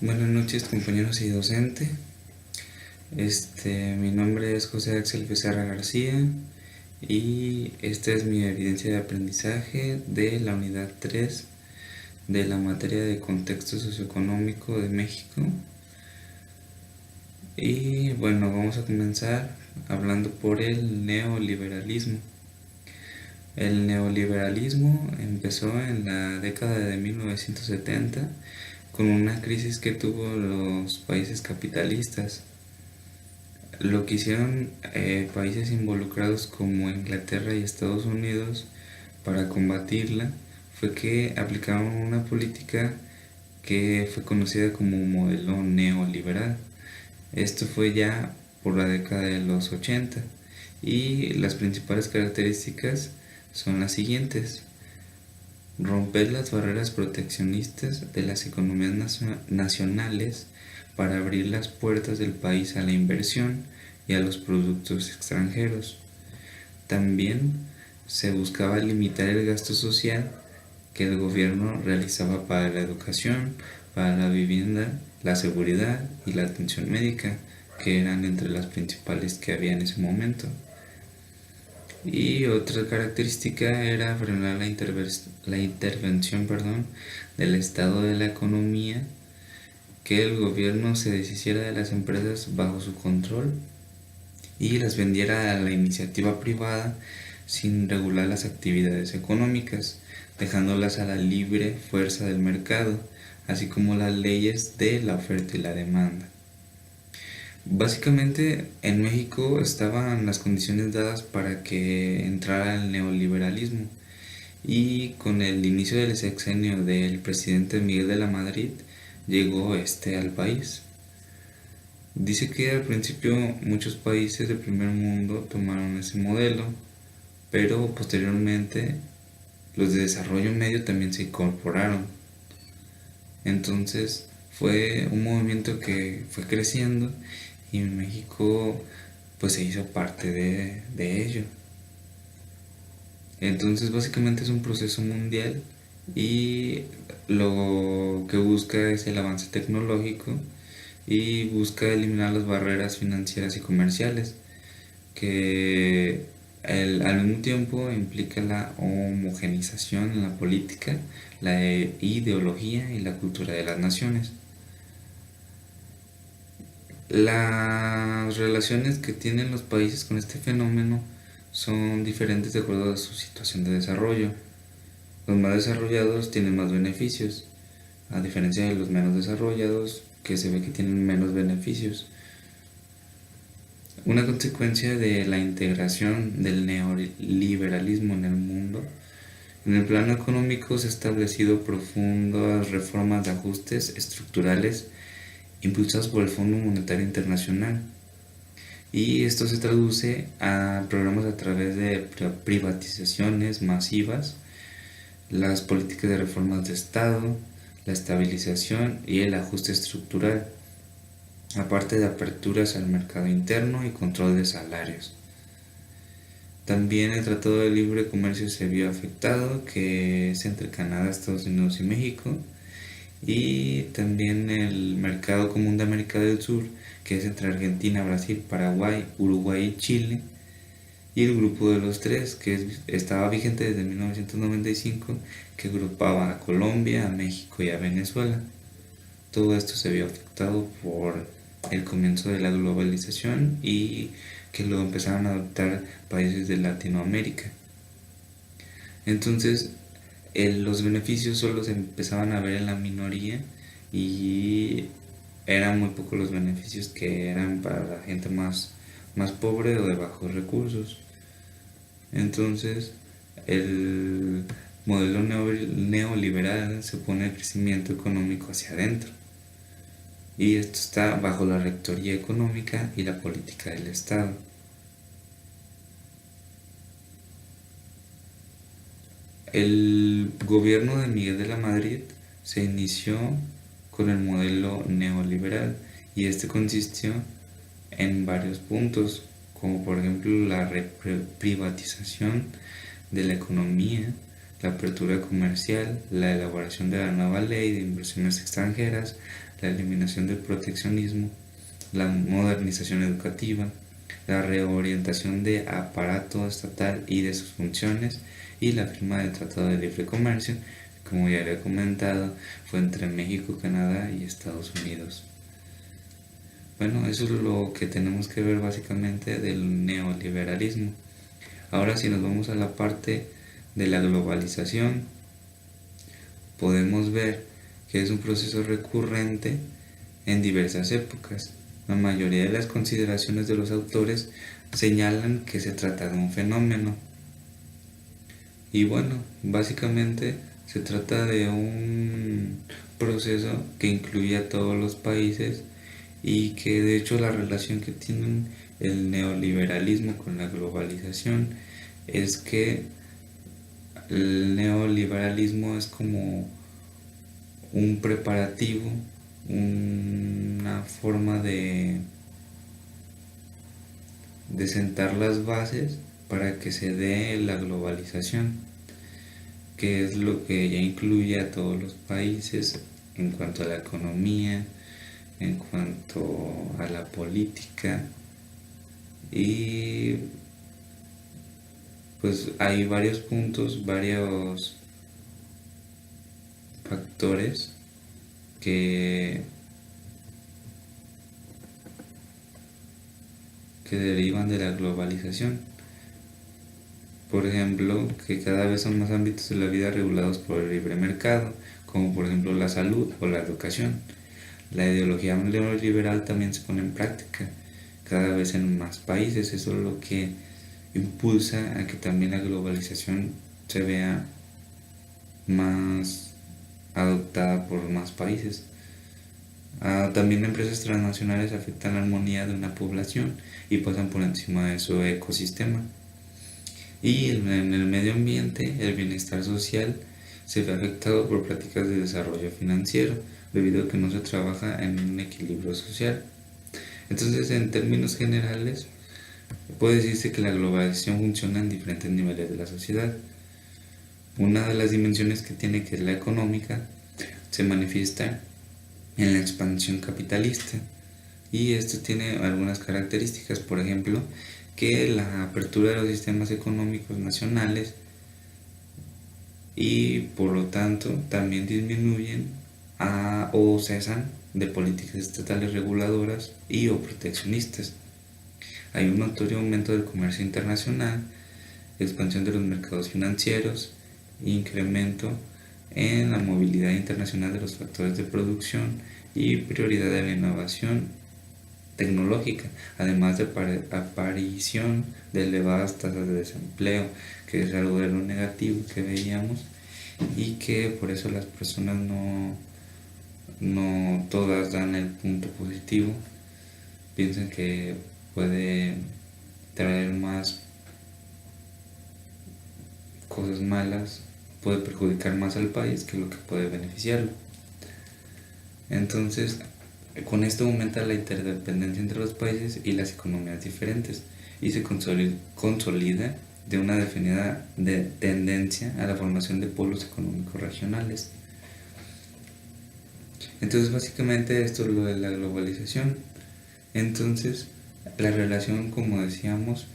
Buenas noches, compañeros y docente. Mi nombre es José Axel Becerra García y esta es mi evidencia de aprendizaje de la unidad 3 de la materia de contexto socioeconómico de México. Y bueno, vamos a comenzar hablando por el neoliberalismo. El neoliberalismo empezó en la década de 1970 con una crisis que tuvo los países capitalistas. Lo que hicieron países involucrados como Inglaterra y Estados Unidos para combatirla fue que aplicaron una política que fue conocida como modelo neoliberal. Esto fue ya por la década de los 80 y las principales características son las siguientes: romper las barreras proteccionistas de las economías nacionales para abrir las puertas del país a la inversión y a los productos extranjeros. También se buscaba limitar el gasto social que el gobierno realizaba para la educación, para la vivienda, la seguridad y la atención médica, que eran entre las principales que había en ese momento. Y otra característica era frenar la intervención del estado de la economía, que el gobierno se deshiciera de las empresas bajo su control y las vendiera a la iniciativa privada sin regular las actividades económicas, dejándolas a la libre fuerza del mercado, así como las leyes de la oferta y la demanda. Básicamente en México estaban las condiciones dadas para que entrara el neoliberalismo, y con el inicio del sexenio del presidente Miguel de la Madrid llegó este al país. Dice que al principio muchos países del primer mundo tomaron ese modelo, pero posteriormente los de desarrollo medio también se incorporaron. Entonces fue un movimiento que fue creciendo y México pues se hizo parte de ello. Entonces básicamente es un proceso mundial y lo que busca es el avance tecnológico y busca eliminar las barreras financieras y comerciales, que al mismo tiempo implica la homogenización en la política, la ideología y la cultura de las naciones. Las relaciones que tienen los países con este fenómeno son diferentes de acuerdo a su situación de desarrollo. Los más desarrollados tienen más beneficios, a diferencia de los menos desarrollados, que se ve que tienen menos beneficios. Una consecuencia de la integración del neoliberalismo en el mundo: en el plano económico se han establecido profundas reformas de ajustes estructurales impulsados por el Fondo Monetario Internacional, y esto se traduce a programas a través de privatizaciones masivas, las políticas de reformas de Estado, la estabilización y el ajuste estructural, aparte de aperturas al mercado interno y control de salarios. También el Tratado de Libre Comercio se vio afectado, que es entre Canadá, Estados Unidos y México, y también el Mercado Común de América del Sur, que es entre Argentina, Brasil, Paraguay, Uruguay y Chile, y el Grupo de los Tres, que estaba vigente desde 1995, que agrupaba a Colombia, a México y a Venezuela. Todo esto se vio afectado por el comienzo de la globalización y que luego empezaron a adoptar países de Latinoamérica. Entonces, los beneficios solo se empezaban a ver en la minoría y eran muy pocos los beneficios que eran para la gente más pobre o de bajos recursos. Entonces, el modelo neoliberal se pone el crecimiento económico hacia adentro, y esto está bajo la rectoría económica y la política del Estado. El gobierno de Miguel de la Madrid se inició con el modelo neoliberal, y este consistió en varios puntos, como por ejemplo la privatización de la economía, la apertura comercial, la elaboración de la nueva ley de inversiones extranjeras, la eliminación del proteccionismo, la modernización educativa, la reorientación de aparato estatal y de sus funciones y la firma del Tratado de Libre Comercio, como ya había comentado, fue entre México, Canadá y Estados Unidos. Bueno, eso es lo que tenemos que ver básicamente del neoliberalismo. Ahora si nos vamos a la parte de la globalización, podemos ver que es un proceso recurrente en diversas épocas. La mayoría de las consideraciones de los autores señalan que se trata de un fenómeno. Y bueno, básicamente se trata de un proceso que incluye a todos los países y que de hecho la relación que tienen el neoliberalismo con la globalización es que el neoliberalismo es como un preparativo, una forma de sentar las bases para que se dé la globalización, que es lo que ya incluye a todos los países en cuanto a la economía, en cuanto a la política, y pues hay varios puntos, varios factores que derivan de la globalización. Por ejemplo, que cada vez son más ámbitos de la vida regulados por el libre mercado, como por ejemplo la salud o la educación. La ideología neoliberal también se pone en práctica cada vez en más países. Eso es lo que impulsa a que también la globalización se vea más adoptada por más países. También empresas transnacionales afectan la armonía de una población y pasan por encima de su ecosistema. Y en el medio ambiente, el bienestar social se ve afectado por prácticas de desarrollo financiero, debido a que no se trabaja en un equilibrio social. Entonces, en términos generales, puede decirse que la globalización funciona en diferentes niveles de la sociedad. Una de las dimensiones que tiene, que es la económica, se manifiesta en la expansión capitalista, y esto tiene algunas características, por ejemplo, que la apertura de los sistemas económicos nacionales y por lo tanto también disminuyen o cesan de políticas estatales reguladoras y o proteccionistas. Hay un notorio aumento del comercio internacional, expansión de los mercados financieros, incremento en la movilidad internacional de los factores de producción y prioridad de la innovación tecnológica, además de aparición de elevadas tasas de desempleo, que es algo de lo negativo que veíamos, y que por eso las personas no todas dan el punto positivo, piensan que puede traer más cosas malas, puede perjudicar más al país que lo que puede beneficiarlo. Entonces, con esto aumenta la interdependencia entre los países y las economías diferentes, y se consolida de una definida tendencia a la formación de polos económicos regionales. Entonces, básicamente esto es lo de la globalización. Entonces, la relación, como decíamos,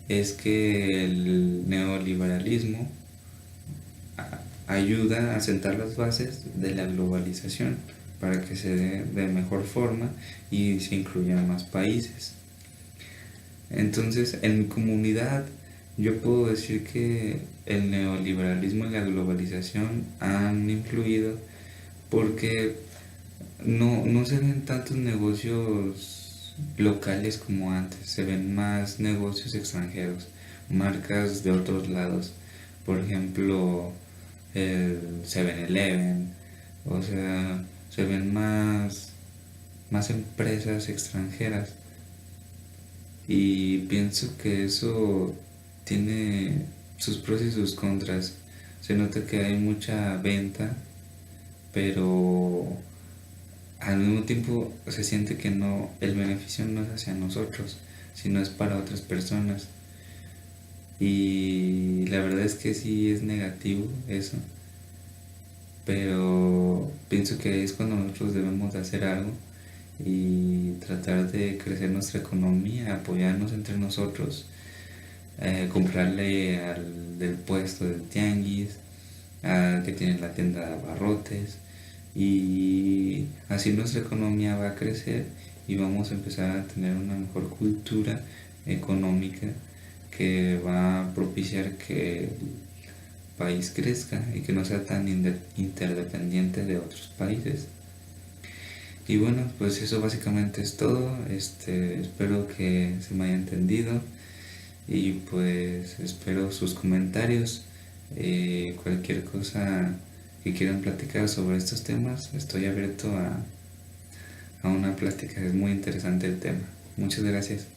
es que el neoliberalismo ayuda a sentar las bases de la globalización para que se dé de mejor forma y se incluyan más países. Entonces, en mi comunidad yo puedo decir que el neoliberalismo y la globalización han influido porque no se ven tantos negocios locales como antes, se ven más negocios extranjeros, marcas de otros lados, por ejemplo el 7-Eleven, o sea, se ven más empresas extranjeras, y pienso que eso tiene sus pros y sus contras. Se nota que hay mucha venta, pero al mismo tiempo se siente que no, el beneficio no es hacia nosotros, sino es para otras personas. Y la verdad es que sí es negativo eso, pero pienso que es cuando nosotros debemos de hacer algo y tratar de crecer nuestra economía, apoyarnos entre nosotros, comprarle al del puesto del tianguis, al que tiene la tienda de abarrotes, y así nuestra economía va a crecer y vamos a empezar a tener una mejor cultura económica que va a propiciar que el país crezca y que no sea tan interdependiente de otros países. Y bueno, pues eso básicamente es todo. Espero que se me haya entendido y pues espero sus comentarios. Cualquier cosa que quieran platicar sobre estos temas, estoy abierto a una plática. Es muy interesante el tema. Muchas gracias.